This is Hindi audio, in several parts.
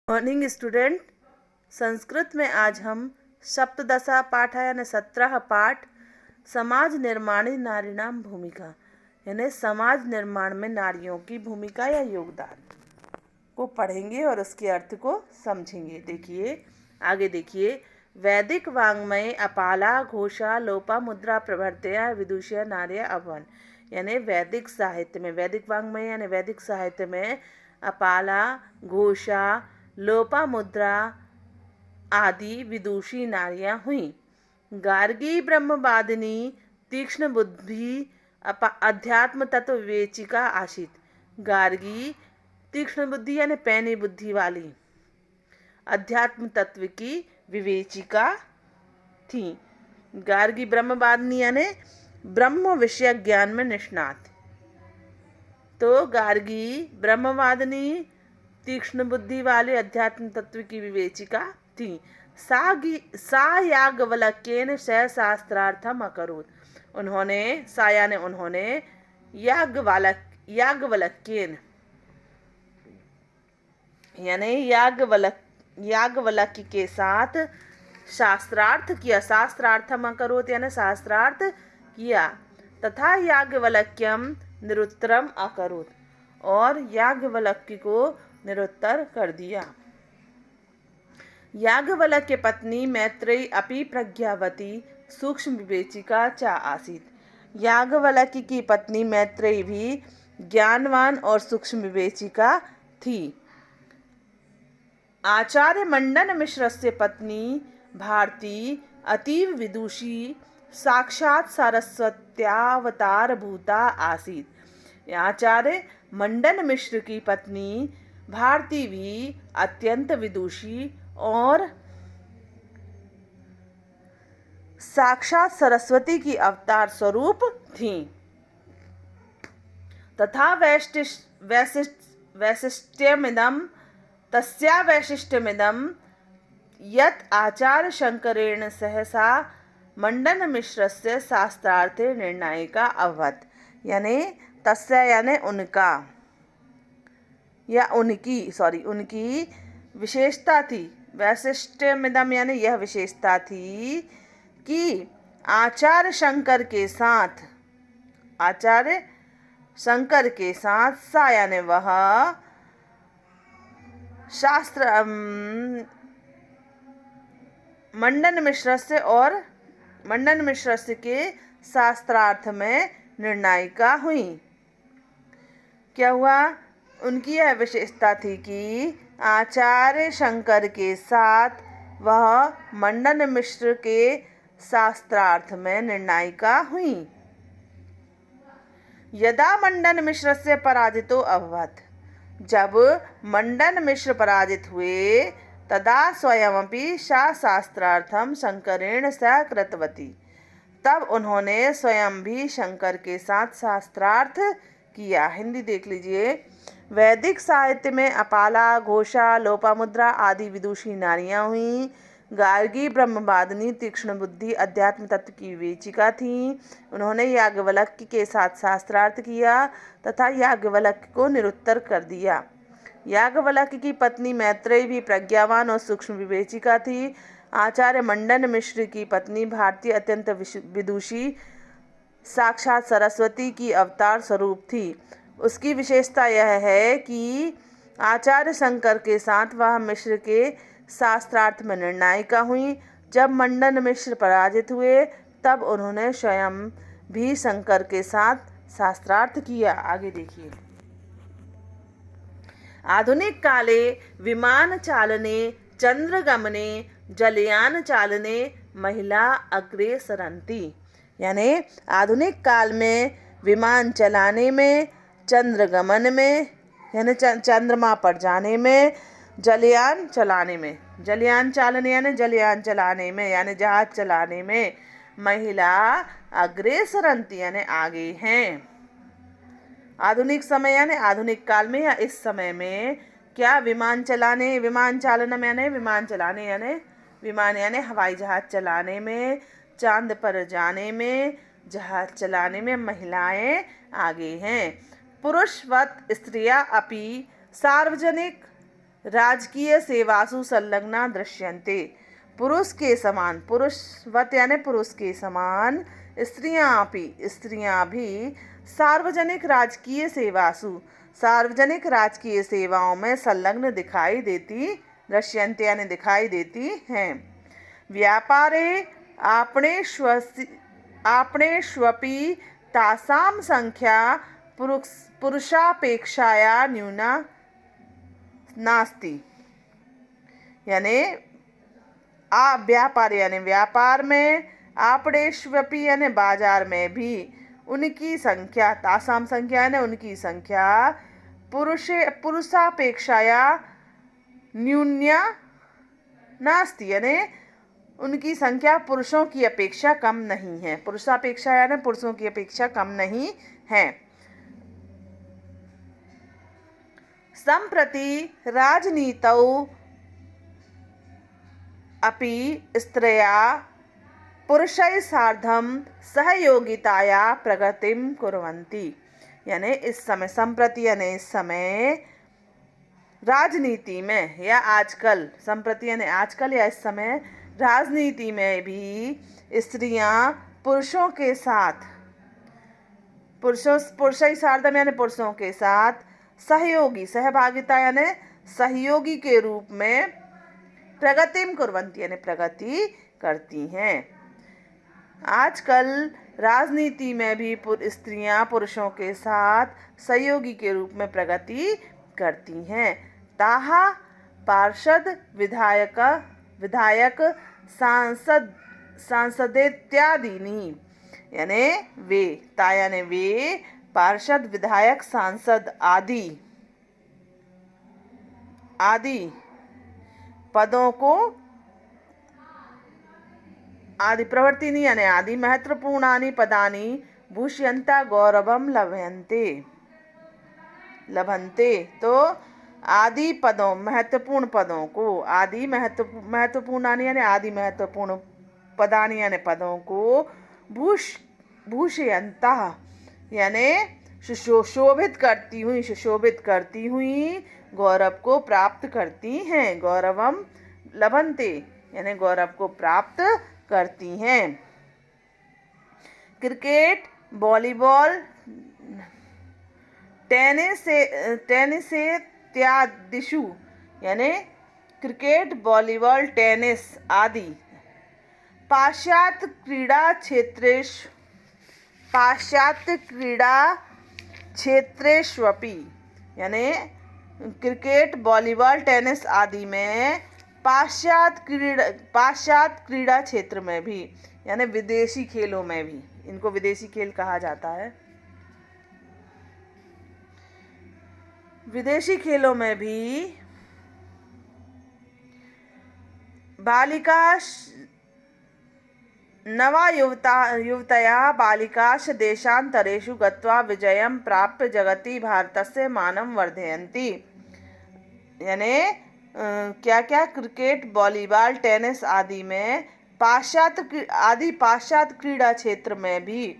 Morning student. संस्कृत में आज हम सप्तदशा पाठ यानी 17 पाठ समाज निर्माणी नारीणाम भूमिका यानी समाज निर्माण में नारियों की भूमिका या योगदान को पढ़ेंगे और उसके अर्थ को समझेंगे। देखिए वैदिक वाङ्मय अपाला घोषा लोपामुद्रा प्रभृतया विदुषीय नार्य अभवन। यानी वैदिक साहित्य में, वैदिक वाङ्मय यानी वैदिक साहित्य में अपाला घोषा लोपामुद्रा आदि विदुषी नारियां हुई। गार्गी ब्रह्मवादिनी तीक्ष्ण बुद्धि अध्यात्म तत्व विवेचिका आशित। गार्गी तीक्ष्ण बुद्धि यानी पैनी बुद्धि वाली अध्यात्म तत्व की विवेचिका थी। गार्गी ब्रह्मवादिनी यानी ब्रह्म विषय ज्ञान में निष्णात। तो गार्गी ब्रह्मवादिनी तीक्ष्ण बुद्धि वाले अध्यात्म तत्व की विवेचिका थी। सा याज्ञवल्क्येन शास्त्रार्थम अकरोत्। उन्होंने याज्ञवल्क्येन यानी याज्ञवल्क्य के साथ शास्त्रार्थ किया। शास्त्रार्थम अकरोत् यानी शास्त्रार्थ किया। तथा याज्ञवल्क्यम निरुत्तरम अकरोत्, और याज्ञवल्क्य को निरुत्तर कर दिया। याज्ञवल्क्य पत्नी मैत्रेयी अपि प्रज्ञावती सूक्ष्म विवेचिका च आसीत्। याज्ञवल्क्य की पत्नी मैत्रेयी भी ज्ञानवान और सूक्ष्म विवेचिका थी। आचार्य मंडन मिश्रस्य पत्नी भारती अतीव विदुषी साक्षात् सरस्वत्यावतारभूता आसीत्। आचार्य मंडन मिश्र की पत्नी भारती भी अत्यंत विदुषी और साक्षात सरस्वती की अवतार स्वरूप थी। तथा वैशिष्ट्यमिदं तस्या वैशिष्ट्यमिदं यत् आचार्य शंकरेण सहसा मंडन मिश्रस्य शास्त्रार्थे निर्णायिका अभवत्। यानी तस्या यानी उनका या उनकी विशेषता थी। वैशिष्ट्यमिदम यानी यह विशेषता थी कि आचार्य शंकर के साथ सा यानी वह शास्त्र मंडन मिश्र के शास्त्रार्थ में निर्णायिका हुई। क्या हुआ? उनकी यह विशेषता थी कि आचार्य शंकर के साथ वह मंडन मिश्र के शास्त्रार्थ में निर्णायिका हुई। यदा मंडन मिश्र से पराजितो अभवत्, जब मंडन मिश्र पराजित हुए, तदा स्वयमपि सा शास्त्रार्थम शंकरेण सह कृतवती। तब उन्होंने स्वयं भी शंकर के साथ शास्त्रार्थ किया। हिंदी देख लीजिए। वैदिक साहित्य में अपाला घोषा लोपामुद्रा आदि विदुषी नारियां हुई। गार्गी ब्रह्मवादिनी तीक्ष्ण बुद्धि अध्यात्म तत्व की विवेचिका थी। उन्होंने याज्ञवल्क्य के साथ शास्त्रार्थ किया तथा याज्ञवल्क्य को निरुत्तर कर दिया। याज्ञवल्क्य की पत्नी मैत्रेयी भी प्रज्ञावान और सूक्ष्म विवेचिका थी। आचार्य मंडन मिश्र की पत्नी भारती अत्यंत विदुषी साक्षात सरस्वती की अवतार स्वरूप थी। उसकी विशेषता यह है कि आचार्य शंकर के साथ वह मिश्र के शास्त्रार्थ में निर्णायिका हुई। जब मंडन मिश्र पराजित हुए, तब उन्होंने स्वयं भी शंकर के साथ शास्त्रार्थ किया। आगे देखिए। आधुनिक काले विमान चालने चंद्रगमने जलयान चालने महिला अग्रेसरन्ति। यानी आधुनिक काल में विमान चलाने में, चंद्रगमन में यानी चंद्रमा पर जाने में, जलयान चलाने में, जलयान चालने यानी जलयान चलाने में यानी जहाज चलाने में महिला अग्रेसरन्ति यानी आगे हैं। आधुनिक समय यानी आधुनिक काल में या इस समय में क्या विमान चालना यानी विमान चलाने यानी विमान यानी हवाई जहाज चलाने में, चांद पर जाने में, जहाज चलाने में महिलाएं आगे हैं। पुरुषवत स्त्रियां अपि सार्वजनिक राजकीय सेवासु संलग्ना दृश्यन्ते। पुरुष के समान, पुरुषवत यानी पुरुष के समान स्त्रियां भी सार्वजनिक राजकीय सेवासु, सार्वजनिक राजकीय सेवाओं में संलग्न दिखाई देती, दृश्यन्ते यानी दिखाई देती हैं। व्यापारे आपणेष्वपि तासां संख्या पुरुषापेक्षाया न्यूना नास्ति। यानी व्यापार यानी व्यापार में, आपणेष्वपि यानी बाजार में भी, उनकी संख्या, तासाम संख्या यानी उनकी संख्या, पुरुषापेक्षाया न्यून्या नास्ति यानी उनकी संख्या पुरुषों की अपेक्षा कम नहीं है। पुरुषापेक्षा यानी पुरुषों की अपेक्षा कम नहीं है। सम्प्रति राजनीतौ अपि स्त्रियः पुरुषैः सार्धं सहयोगिताया प्रगतिं कुर्वन्ति। यानी इस समय, सम्प्रति यानी इस समय, राजनीति में या आजकल, सम्प्रति यानी आजकल या इस समय, राजनीति में भी स्त्रियां पुरुषों के साथ, पुरुषैः सार्धम यानी पुरुषों के साथ, सहयोगी, सहभागिता यानी सहयोगी के रूप में, प्रगतिम कुर्वन्ति यानी प्रगति करती हैं। आजकल राजनीति में भी स्त्रियां पुरुषों के साथ सहयोगी के रूप में प्रगति करती हैं। ताहा पार्षद, विधायक, सांसदेत्यादीनि यानी वे, ता यानी वे, पार्षद, विधायक, सांसद आदि पदों को, आदि प्रवर्तिनी यानी आदि महत्वपूर्णानि पदानि भूष्यन्ता गौरवम लभन्ते। तो आदि पदों, महत्वपूर्ण पदों को, आदि महत्वपूर्णानि यानी आदि महत्वपूर्ण पदानि यानी पदों को, भूषयन्ता यानी सुशोभित करती हुई गौरव को प्राप्त करती हैं। गौरवम लभन्ते यानी गौरव को प्राप्त करती हैं। क्रिकेट, वॉलीबॉल, टेनिस इत्यादिषु यानी क्रिकेट, वॉलीबॉल, टेनिस आदि पाश्चात्य क्रीड़ा क्षेत्रेष्वपि यानी क्रिकेट, वॉलीबॉल, टेनिस आदि में पाश्चात्य क्रीड़ा क्षेत्र में भी यानी विदेशी खेलों में भी, इनको विदेशी खेल कहा जाता है, विदेशी खेलों में भी नवा युवतया बालिकाश देशान्तरेषु गत्वा विजयं प्राप्य जगति भारतस्य मानं वर्धयन्ति। यानी क्या क्या, क्रिकेट, वॉलीबॉल, टेनिस आदि में पाश्चात्य क्रीड़ा क्षेत्र में भी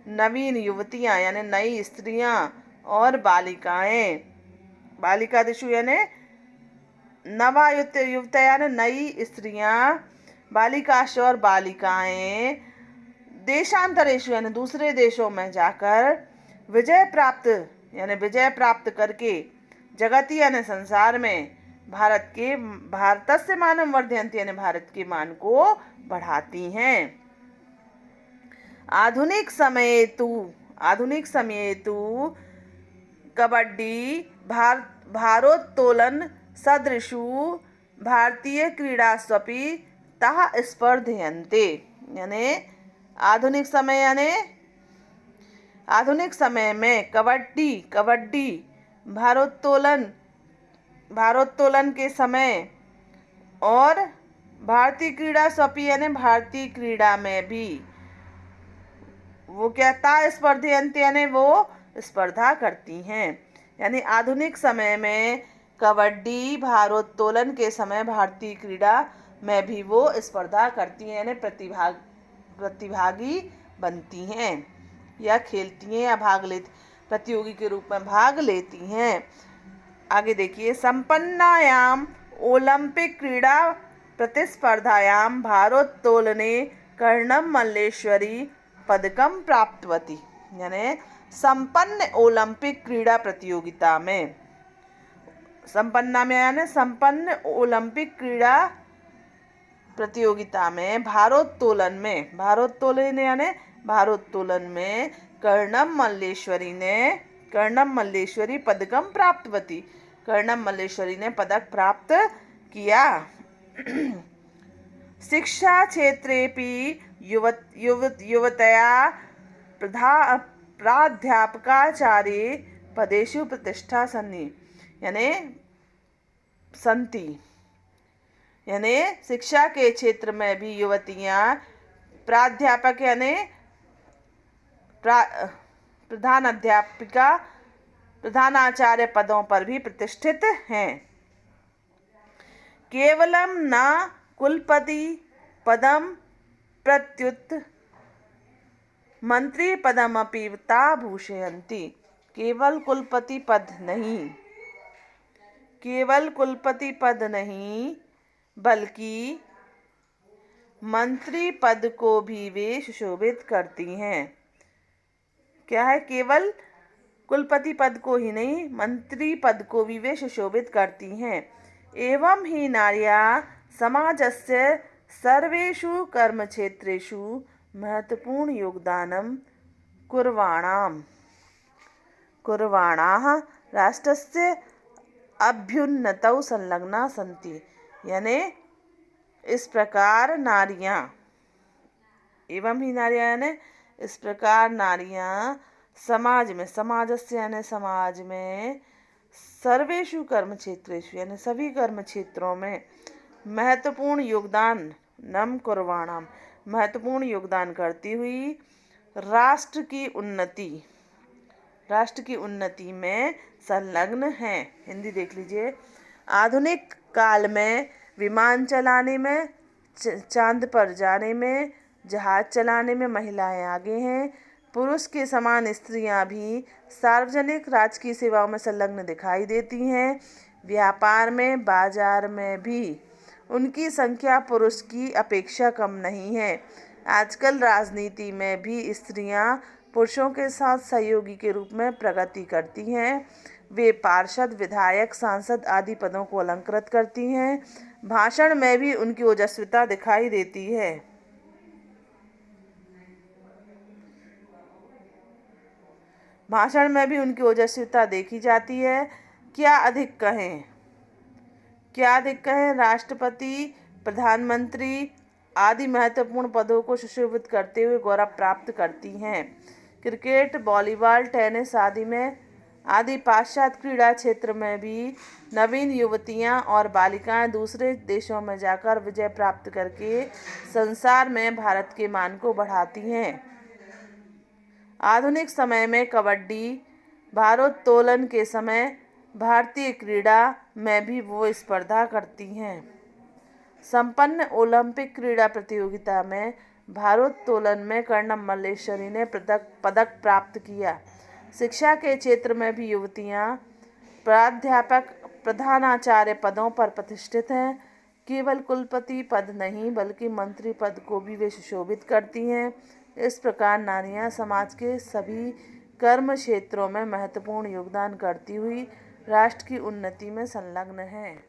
नवीन युवतियां यानी नई स्त्रियां और बालिकादिषु यानी नवा युवतया यानी नई स्त्रियां, बालिकाश और बालिकाएं, देशांतरेषु यानी दूसरे देशों में जाकर विजय प्राप्त करके जगति यानी संसार में भारतस्य मानं वर्धयन्ति यानी भारत के मान को बढ़ाती हैं। आधुनिक समय तु कबड्डी, भारोत्तोलन सदृशु भारतीय क्रीडास्वपि ताः स्पर्धयन्ते। यानी आधुनिक समय में कबड्डी, भारोत्तोलन के समय और भारतीय क्रीड़ा स्वपी यानी भारतीय क्रीड़ा में भी वो कहता स्पर्धयन्ते यानी वो स्पर्धा करती हैं। यानी आधुनिक समय में कबड्डी, भारोत्तोलन के समय भारतीय क्रीड़ा में भी वो स्पर्धा करती हैं यानी प्रतिभागी बनती हैं या खेलती हैं या प्रतियोगी के रूप में भाग लेती हैं। आगे देखिए, संपन्नायाम ओलंपिक क्रीड़ा प्रतिस्पर्धायाम भारोत्तोलने कर्णम मल्लेश्वरी पदकम प्राप्तवती। यानी संपन्न ओलंपिक क्रीड़ा प्रतियोगिता में, संपन्ना में यानी संपन्न ओलंपिक क्रीड़ा प्रतियोगिता में भारोत्तोलन यानी भारोत्तोलन में कर्णम मल्लेश्वरी पदकम प्राप्तवती, कर्णम मल्लेश्वरी ने पदक प्राप्त किया। शिक्षा क्षेत्रेपि युवतया प्राध्यापकाचार्य पदेषु प्रतिष्ठा संति। यानी शिक्षा के क्षेत्र में भी युवतियां प्राध्यापक यानी प्रधान अध्यापिका, प्रधानाचार्य पदों पर भी प्रतिष्ठित हैं। केवलम न कुलपति पदम प्रत्युत मंत्री पदमपि ता भूषयन्ति। केवल कुलपति पद नहीं बल्कि मंत्री पद को भी वे सुशोभित करती हैं। क्या है? केवल कुलपति पद को ही नहीं, मंत्री पद को भी वे सुशोभित करती हैं। एवं ही नार्यः समाजस्य सर्वेषु कर्मक्षेत्रेषु महत्वपूर्ण योगदानं कुर्वाणाः राष्ट्रस्य अभ्युन्नतौ संलग्ना सन्ति। यानी इस प्रकार नारियां, एवं ही नारियां यानी इस प्रकार नारियां समाज में सर्वेषु कर्म क्षेत्रेषु यानी सभी कर्म क्षेत्रों में महत्वपूर्ण योगदान करती हुई राष्ट्र की उन्नति में संलग्न हैं। हिंदी देख लीजिए। आधुनिक काल में विमान चलाने में, चांद पर जाने में, जहाज चलाने में महिलाएं आगे हैं। पुरुष के समान स्त्रियां भी सार्वजनिक राजकीय सेवाओं में संलग्न दिखाई देती हैं। व्यापार में, बाजार में भी उनकी संख्या पुरुष की अपेक्षा कम नहीं है। आजकल राजनीति में भी स्त्रियां पुरुषों के साथ सहयोगी के रूप में प्रगति करती हैं। वे पार्षद, विधायक, सांसद आदि पदों को अलंकृत करती हैं। भाषण में भी उनकी ओजस्विता दिखाई देती है। भाषण में भी उनकी ओजस्विता देखी जाती है। क्या अधिक कहें, राष्ट्रपति, प्रधानमंत्री आदि महत्वपूर्ण पदों को सुशोभित करते हुए गौरव प्राप्त करती हैं। क्रिकेट, वॉलीबॉल, टेनिस आदि पाश्चात्य क्रीड़ा क्षेत्र में भी नवीन युवतियां और बालिकाएं दूसरे देशों में जाकर विजय प्राप्त करके संसार में भारत के मान को बढ़ाती हैं। आधुनिक समय में कबड्डी भारोत्तोलन के समय भारतीय क्रीड़ा में भी वो स्पर्धा करती हैं। संपन्न ओलंपिक क्रीड़ा प्रतियोगिता में भारोत्तोलन में कर्णम मल्लेश्वरी ने पदक प्राप्त किया। शिक्षा के क्षेत्र में भी युवतियां प्राध्यापक, प्रधानाचार्य पदों पर प्रतिष्ठित हैं। केवल कुलपति पद नहीं बल्कि मंत्री पद को भी वे सुशोभित करती हैं। इस प्रकार नारियां समाज के सभी कर्म क्षेत्रों में महत्वपूर्ण योगदान करती हुई राष्ट्र की उन्नति में संलग्न हैं।